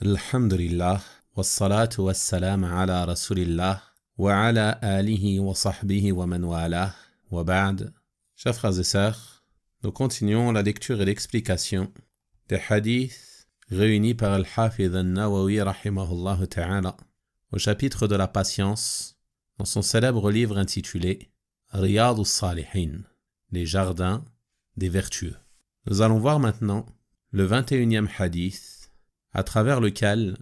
Alhamdulillah, wassalatu wassalam ala rasulillah, wa ala alihi wa sahbihi wa man walah, wa ba'd. Chers frères et sœurs, nous continuons la lecture et l'explication des hadiths réunis par Al-Hafidh al-Nawawi rahimahullah ta'ala au chapitre de la patience dans son célèbre livre intitulé Riyad al-Salihin, les jardins des vertueux. Nous allons voir maintenant le 21e hadith à travers lequel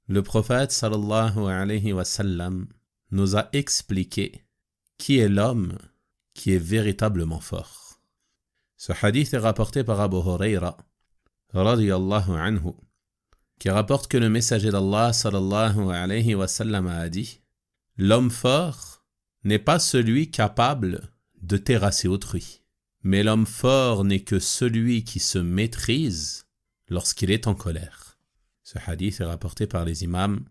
le prophète sallallahu alayhi wa sallam nous a expliqué qui est l'homme qui est véritablement fort. Ce hadith est rapporté par Abu Huraira radiyallahu anhu, qui rapporte que le messager d'Allah sallallahu alayhi wa sallam a dit: l'homme fort n'est pas celui capable de terrasser autrui, mais l'homme fort n'est que celui qui se maîtrise lorsqu'il est en colère. Ce hadith est rapporté par les imams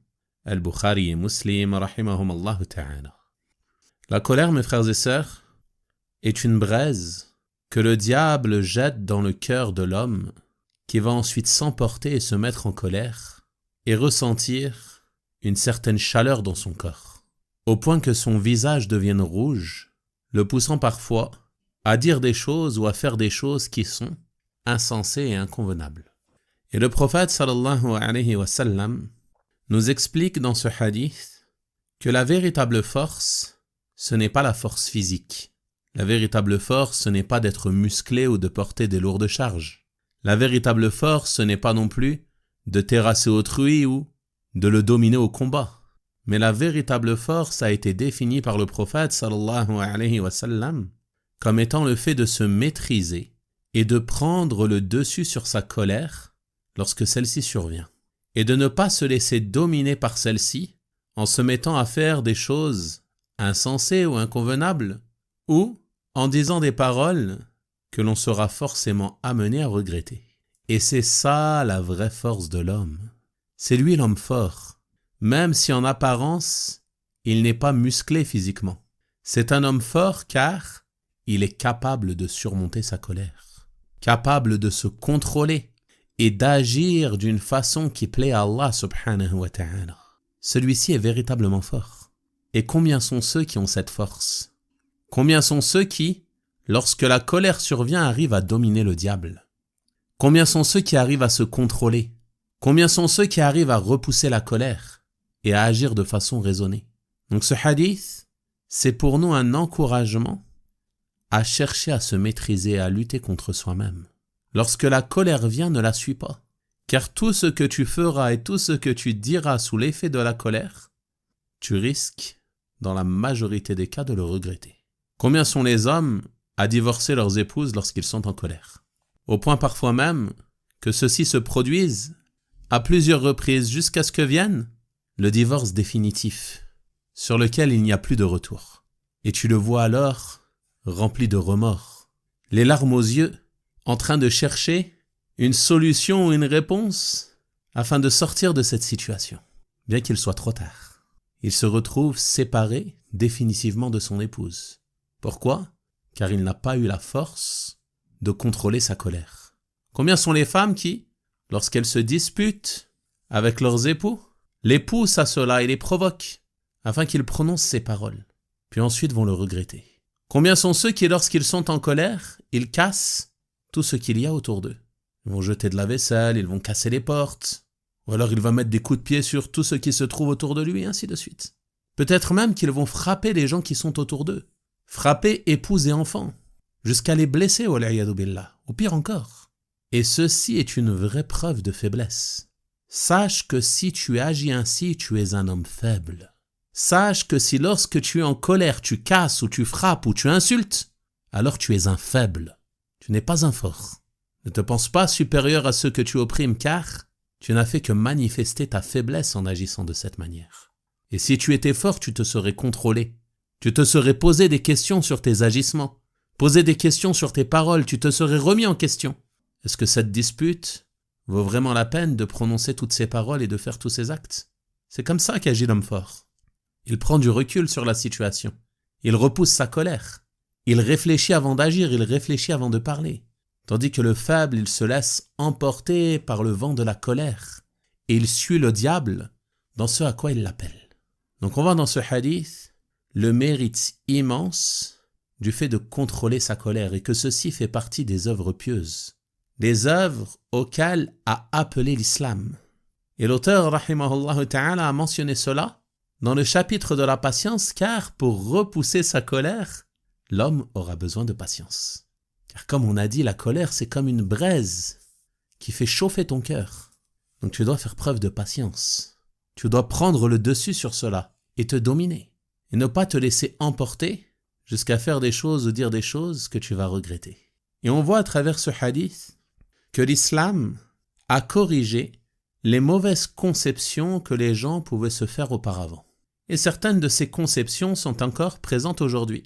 Al-Bukhari et Muslim rahimahumallah ta'ala. La colère, mes frères et sœurs, est une braise que le diable jette dans le cœur de l'homme, qui va ensuite s'emporter et se mettre en colère et ressentir une certaine chaleur dans son corps, au point que son visage devienne rouge, le poussant parfois à dire des choses ou à faire des choses qui sont insensées et inconvenables. Et le prophète sallallahu alayhi wa sallam nous explique dans ce hadith que la véritable force, ce n'est pas la force physique. La véritable force, ce n'est pas d'être musclé ou de porter des lourdes charges. La véritable force, ce n'est pas non plus de terrasser autrui ou de le dominer au combat. Mais la véritable force a été définie par le prophète sallallahu alayhi wa sallam comme étant le fait de se maîtriser et de prendre le dessus sur sa colère lorsque celle-ci survient, et de ne pas se laisser dominer par celle-ci en se mettant à faire des choses insensées ou inconvenables, ou en disant des paroles que l'on sera forcément amené à regretter. Et c'est ça la vraie force de l'homme. C'est lui l'homme fort, même si en apparence, il n'est pas musclé physiquement. C'est un homme fort car il est capable de surmonter sa colère, capable de se contrôler, et d'agir d'une façon qui plaît à Allah subhanahu wa ta'ala. Celui-ci est véritablement fort. Et combien sont ceux qui ont cette force? Combien sont ceux qui, lorsque la colère survient, arrivent à dominer le diable? Combien sont ceux qui arrivent à se contrôler? Combien sont ceux qui arrivent à repousser la colère et à agir de façon raisonnée? Donc ce hadith, c'est pour nous un encouragement à chercher à se maîtriser et à lutter contre soi-même. Lorsque la colère vient, ne la suis pas. Car tout ce que tu feras et tout ce que tu diras sous l'effet de la colère, tu risques, dans la majorité des cas, de le regretter. Combien sont les hommes à divorcer leurs épouses lorsqu'ils sont en colère? Au point parfois même que ceux-ci se produisent à plusieurs reprises jusqu'à ce que vienne le divorce définitif, sur lequel il n'y a plus de retour. Et tu le vois alors rempli de remords, les larmes aux yeux, en train de chercher une solution ou une réponse afin de sortir de cette situation, bien qu'il soit trop tard. Il se retrouve séparé définitivement de son épouse. Pourquoi? Car il n'a pas eu la force de contrôler sa colère. Combien sont les femmes qui, lorsqu'elles se disputent avec leurs époux, les poussent à cela et les provoquent afin qu'ils prononcent ces paroles, puis ensuite vont le regretter? Combien sont ceux qui, lorsqu'ils sont en colère, ils cassent tout ce qu'il y a autour d'eux? Ils vont jeter de la vaisselle, ils vont casser les portes, ou alors il va mettre des coups de pied sur tout ce qui se trouve autour de lui, et ainsi de suite. Peut-être même qu'ils vont frapper les gens qui sont autour d'eux, frapper épouses et enfants, jusqu'à les blesser, wal'iyadu billah, ou pire encore. Et ceci est une vraie preuve de faiblesse. Sache que si tu agis ainsi, tu es un homme faible. Sache que si lorsque tu es en colère, tu casses ou tu frappes ou tu insultes, alors tu es un faible. Tu n'es pas un fort. Ne te pense pas supérieur à ceux que tu opprimes, car tu n'as fait que manifester ta faiblesse en agissant de cette manière. Et si tu étais fort, tu te serais contrôlé. Tu te serais posé des questions sur tes agissements, posé des questions sur tes paroles, tu te serais remis en question. Est-ce que cette dispute vaut vraiment la peine de prononcer toutes ces paroles et de faire tous ces actes? C'est comme ça qu'agit l'homme fort. Il prend du recul sur la situation. Il repousse sa colère. Il réfléchit avant d'agir, il réfléchit avant de parler. Tandis que le faible, il se laisse emporter par le vent de la colère et il suit le diable dans ce à quoi il l'appelle. Donc on voit dans ce hadith le mérite immense du fait de contrôler sa colère et que ceci fait partie des œuvres pieuses, des œuvres auxquelles a appelé l'islam. Et l'auteur, rahimahullah ta'ala, a mentionné cela dans le chapitre de la patience, car pour repousser sa colère, l'homme aura besoin de patience. Car comme on a dit, la colère, c'est comme une braise qui fait chauffer ton cœur. Donc tu dois faire preuve de patience. Tu dois prendre le dessus sur cela et te dominer. Et ne pas te laisser emporter jusqu'à faire des choses ou dire des choses que tu vas regretter. Et on voit à travers ce hadith que l'islam a corrigé les mauvaises conceptions que les gens pouvaient se faire auparavant. Et certaines de ces conceptions sont encore présentes aujourd'hui.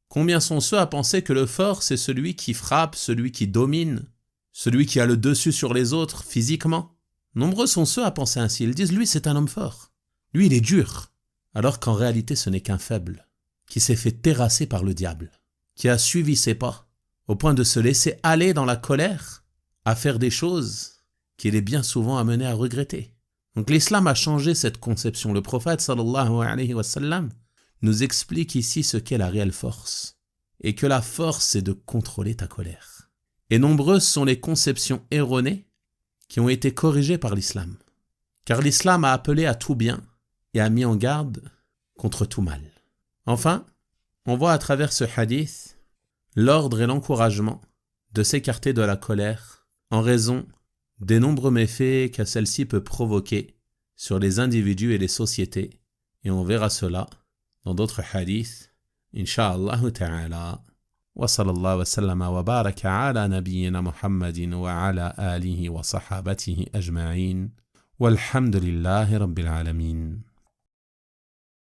Combien sont ceux à penser que le fort, c'est celui qui frappe, celui qui domine, celui qui a le dessus sur les autres physiquement? Nombreux sont ceux à penser ainsi. Ils disent, lui, c'est un homme fort. Lui, il est dur. Alors qu'en réalité, ce n'est qu'un faible, qui s'est fait terrasser par le diable, qui a suivi ses pas, au point de se laisser aller dans la colère, à faire des choses qu'il est bien souvent amené à regretter. Donc l'islam a changé cette conception. Le prophète sallallahu alayhi wa sallam nous explique ici ce qu'est la réelle force, et que la force, c'est de contrôler ta colère. Et nombreuses sont les conceptions erronées qui ont été corrigées par l'islam. Car l'islam a appelé à tout bien et a mis en garde contre tout mal. Enfin, on voit à travers ce hadith l'ordre et l'encouragement de s'écarter de la colère en raison des nombreux méfaits que celle-ci peut provoquer sur les individus et les sociétés. Et on verra cela dans d'autres hadiths, Inch'Allah ta'ala. Wa sallallahu wa sallama wa baraka ala nabiyyina Muhammadin wa ala alihi wa sahabatihi ajma'in. Walhamdulillahi rabbil alamin.